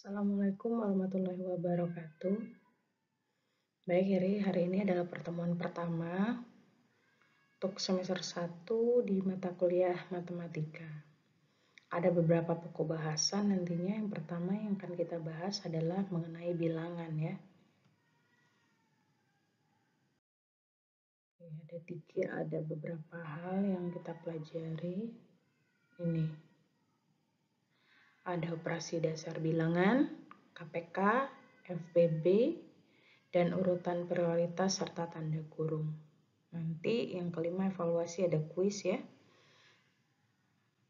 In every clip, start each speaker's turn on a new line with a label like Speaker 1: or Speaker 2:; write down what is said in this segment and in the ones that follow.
Speaker 1: Assalamualaikum warahmatullahi wabarakatuh. Baik, hari ini adalah pertemuan pertama untuk semester 1 di mata kuliah matematika. Ada beberapa pokok bahasan nantinya. Yang pertama yang akan kita bahas adalah mengenai bilangan ya. Ada beberapa hal yang kita pelajari. Ini. Ada operasi dasar bilangan, KPK, FPB, dan urutan prioritas serta tanda kurung. Nanti yang kelima evaluasi, ada kuis ya.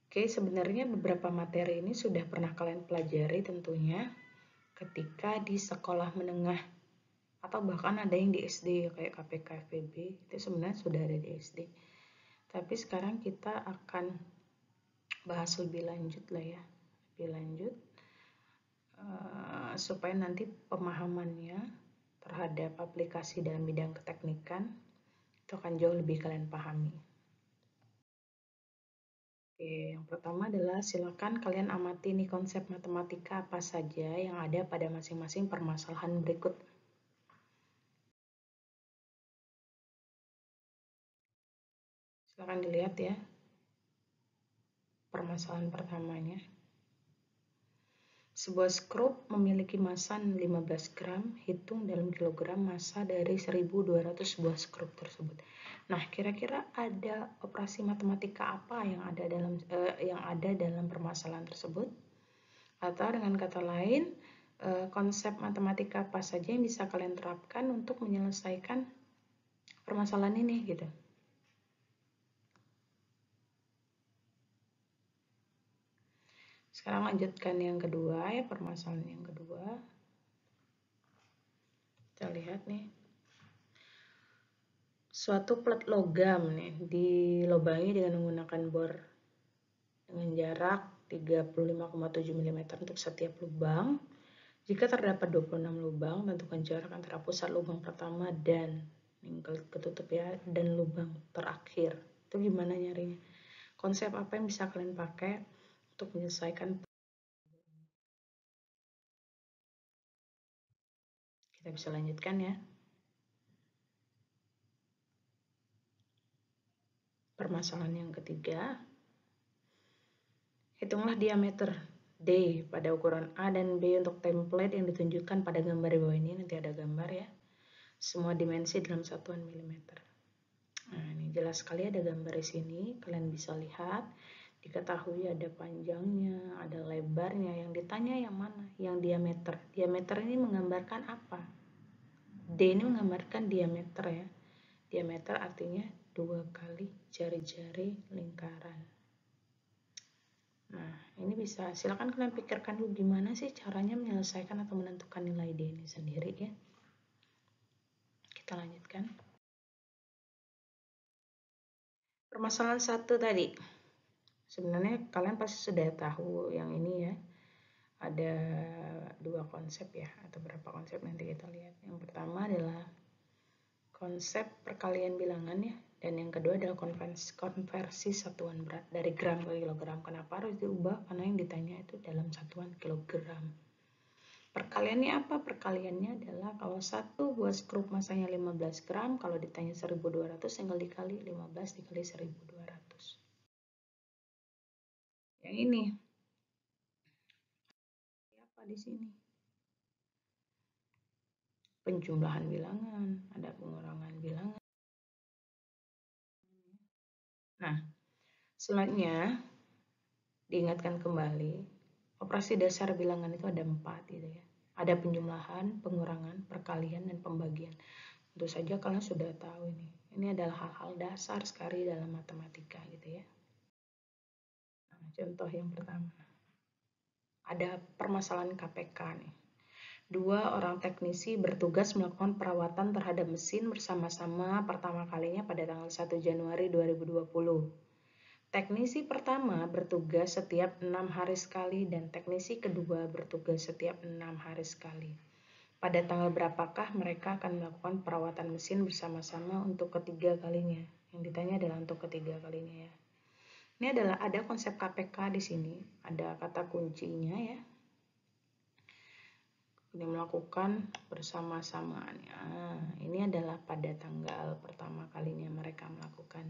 Speaker 1: Oke, sebenarnya beberapa materi ini sudah pernah kalian pelajari tentunya ketika di sekolah menengah atau bahkan ada yang di SD kayak KPK, FPB, itu sebenarnya sudah ada di SD. Tapi sekarang kita akan bahas lebih lanjut lah ya, supaya nanti pemahamannya terhadap aplikasi dalam bidang keteknikan itu akan jauh lebih kalian pahami. Oke, yang pertama adalah silakan kalian amati nih konsep matematika apa saja yang ada pada masing-masing permasalahan berikut. Silakan dilihat ya. Permasalahan pertamanya. Sebuah skrup memiliki massa 15 gram, hitung dalam kilogram massa dari 1.200 buah skrup tersebut. Nah, kira-kira ada operasi matematika apa yang ada dalam permasalahan tersebut? Atau dengan kata lain, konsep matematika apa saja yang bisa kalian terapkan untuk menyelesaikan permasalahan ini gitu. Sekarang lanjutkan yang kedua ya, permasalahan yang kedua. Kita lihat nih. Suatu plat logam nih dilobangi dengan menggunakan bor dengan jarak 35,7 mm untuk setiap lubang. Jika terdapat 26 lubang, tentukan jarak antara pusat lubang pertama dan ketutup ya, dan lubang terakhir. Itu gimana nyarinya? Konsep apa yang bisa kalian pakai untuk menyelesaikan? Kita bisa lanjutkan ya. Permasalahan yang ketiga. Hitunglah diameter D pada ukuran A dan B untuk template yang ditunjukkan pada gambar di bawah ini. Nanti ada gambar ya. Semua dimensi dalam satuan milimeter. Nah, ini jelas sekali ada gambar di sini. Kalian bisa lihat. Diketahui ada panjangnya, ada lebarnya. Yang ditanya yang mana? Yang diameter. Diameter ini menggambarkan apa? D ini menggambarkan diameter ya. Diameter artinya 2 kali jari-jari lingkaran. Nah, ini bisa, silakan kalian pikirkan dulu gimana sih caranya menyelesaikan atau menentukan nilai D ini sendiri ya. Kita lanjutkan. Permasalahan 1 tadi. Sebenarnya kalian pasti sudah tahu yang ini ya. Ada 2 konsep ya, atau berapa konsep nanti kita lihat. Yang pertama adalah konsep perkalian bilangan ya. Dan yang kedua adalah konversi satuan berat dari gram ke kilogram. Kenapa harus diubah? Karena yang ditanya itu dalam satuan kilogram. Perkaliannya apa? Perkaliannya adalah kalau satu buah skrup masanya 15 gram, kalau ditanya 1.200 tinggal dikali 15 dikali 1.200. Yang ini. Apa di sini? Penjumlahan bilangan, ada pengurangan bilangan. Nah, selanjutnya diingatkan kembali, operasi dasar bilangan itu ada 4 gitu ya. Ada penjumlahan, pengurangan, perkalian, dan pembagian. Tentu saja kalian sudah tahu ini. Ini adalah hal-hal dasar sekali dalam matematika gitu ya. Nah, contoh yang pertama. Ada permasalahan KPK nih. 2 orang teknisi bertugas melakukan perawatan terhadap mesin bersama-sama pertama kalinya pada tanggal 1 Januari 2020. Teknisi pertama bertugas setiap 6 hari sekali dan teknisi kedua bertugas setiap 6 hari sekali. Pada tanggal berapakah mereka akan melakukan perawatan mesin bersama-sama untuk ketiga kalinya? Yang ditanya adalah untuk ketiga kalinya ya. Ini adalah ada konsep KPK di sini, ada kata kuncinya ya. ini melakukan bersama-samaan. Ini adalah pada tanggal pertama kalinya mereka melakukan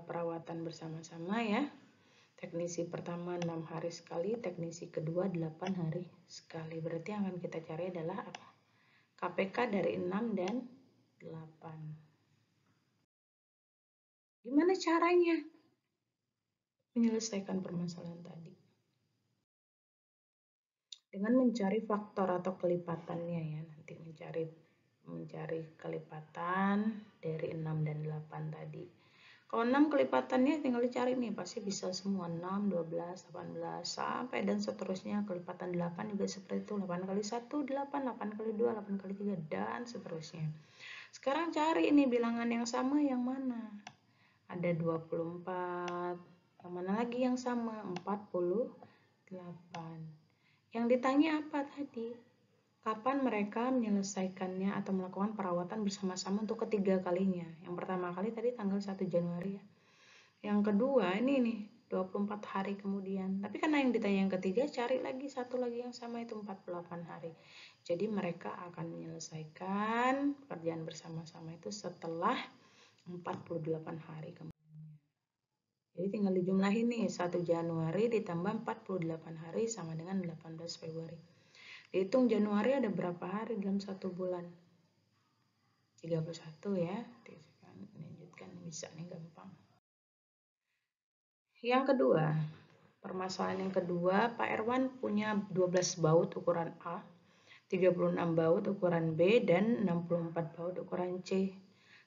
Speaker 1: perawatan bersama-sama ya. Teknisi pertama 6 hari sekali, teknisi kedua 8 hari sekali. Berarti yang akan kita cari adalah apa? KPK dari 6 dan 8. Gimana caranya menyelesaikan permasalahan tadi? Dengan mencari faktor atau kelipatannya ya, nanti mencari kelipatan dari 6 dan 8 tadi. Kalau 6 kelipatannya tinggal dicari nih, pasti bisa semua 6, 12, 18 sampai dan seterusnya. Kelipatan 8 juga seperti itu, 8 kali 1 8, 8 kali 2 8 kali 3 dan seterusnya. Sekarang cari ini bilangan yang sama yang mana? Ada 24. Yang mana lagi yang sama? 48. Yang ditanya apa tadi? Kapan mereka menyelesaikannya atau melakukan perawatan bersama-sama untuk ketiga kalinya? Yang pertama kali tadi tanggal 1 Januari ya. Yang kedua ini nih 24 hari kemudian. Tapi karena yang ditanya yang ketiga, cari lagi satu lagi yang sama, itu 48 hari. Jadi mereka akan menyelesaikan pekerjaan bersama-sama itu setelah 48 hari kemudian. Jadi tinggal dijumlahin nih, 1 Januari ditambah 48 hari sama dengan 18 Februari. Dihitung Januari ada berapa hari dalam 1 bulan? 31 ya. Lanjutkan, bisa nih gampang. Yang kedua, permasalahan yang kedua, Pak Erwan punya 12 baut ukuran A, 36 baut ukuran B, dan 64 baut ukuran C.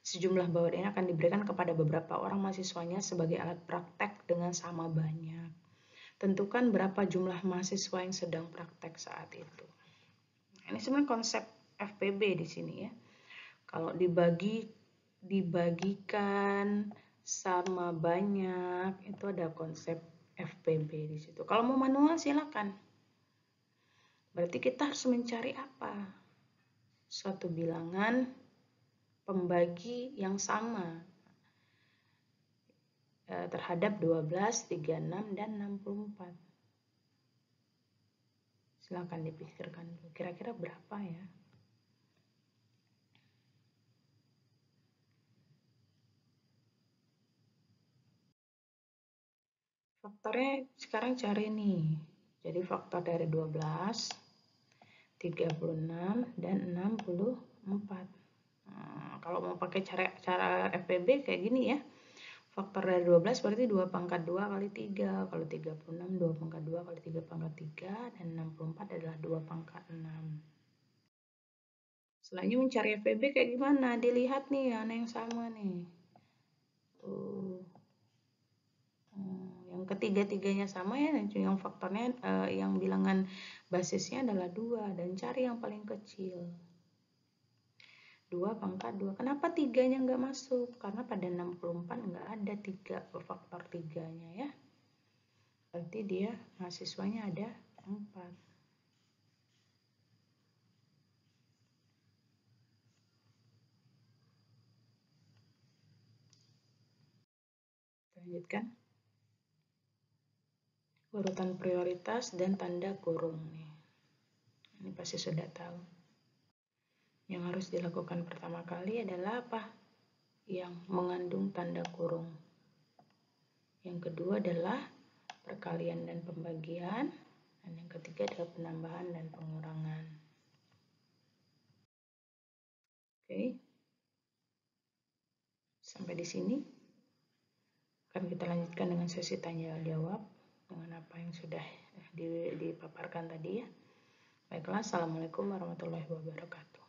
Speaker 1: Sejumlah baut ini akan diberikan kepada beberapa orang mahasiswanya sebagai alat praktek dengan sama banyak. Tentukan berapa jumlah mahasiswa yang sedang praktek saat itu. Ini sebenarnya konsep FPB di sini ya. Kalau dibagikan sama banyak, itu ada konsep FPB di situ. Kalau mau manual silakan. Berarti kita harus mencari apa? Suatu bilangan pembagi yang sama terhadap 12, 36, dan 64. Silakan dipikirkan dulu, kira-kira berapa ya? Faktornya sekarang cari nih. Jadi faktor dari 12, 36, dan 64. Nah, kalau mau pakai cara FPB kayak gini ya. Faktor dari 12 berarti 2 pangkat 2 kali 3. Kalau 36, 2 pangkat 2 kali 3 pangkat 3. Dan 64 adalah 2 pangkat 6. Selanjutnya mencari FPB kayak gimana? Dilihat nih, mana yang sama nih. Yang ketiga-tiganya sama ya, yang faktornya, yang bilangan basisnya adalah 2. Dan cari yang paling kecil. 2 pangkat 2. Kenapa 3-nya nggak masuk? Karena pada 64 nggak ada 3, faktor 3-nya ya. Berarti dia mahasiswanya ada 4. Lanjutkan. Urutan prioritas dan tanda kurung nih. Ini pasti sudah tahu. Yang harus dilakukan pertama kali adalah apa? Yang mengandung tanda kurung. Yang kedua adalah perkalian dan pembagian. Dan yang ketiga adalah penambahan dan pengurangan. Oke. Sampai di sini. Akan kita lanjutkan dengan sesi tanya jawab dengan apa yang sudah dipaparkan tadi ya. Baiklah, assalamualaikum warahmatullahi wabarakatuh.